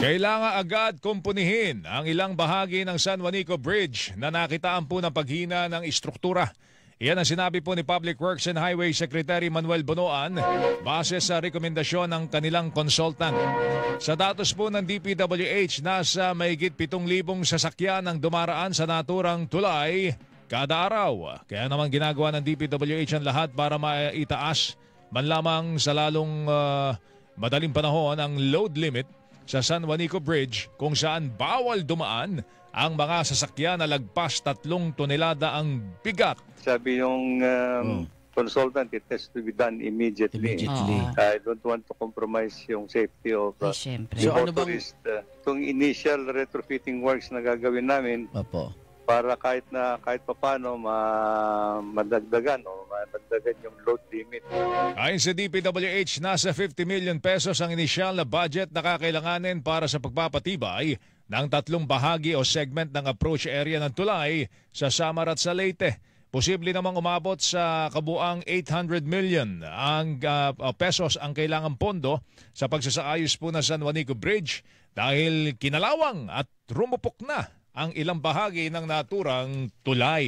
Kailangan agad kumpunihin ang ilang bahagi ng San Juanico Bridge na nakitaan po ng paghina ng istruktura. Iyan ang sinabi po ni Public Works and Highway Secretary Manuel Bonoan base sa rekomendasyon ng kanilang consultant. Sa datos po ng DPWH, nasa mahigit 7,000 sasakyan ang dumaraan sa naturang tulay kada araw. Kaya naman ginagawa ng DPWH ang lahat para maitaas man lamang sa lalong madaling panahon ang load limit sa San Juanico Bridge kung saan bawal dumaan ang mga sasakyan na lagpas 3 tonelada ang bigat. Sabi yung consultant, it has to be done immediately. I don't want to compromise yung safety of the motorist. Itong initial retrofitting works na gagawin namin para kahit papano madagdagan o madagdagan yung load limit. Ayon sa DPWH, nasa 50 million pesos ang inisyal na budget na kakailanganin para sa pagpapatibay ng 3 bahagi o segment ng approach area ng tulay sa Samar at sa Leyte. Posible namang umabot sa kabuang 800 million ang pesos ang kailangang pondo sa pagsasaayos po ng San Juanico Bridge dahil kinalawang at rumupok na ang ilang bahagi ng naturang tulay.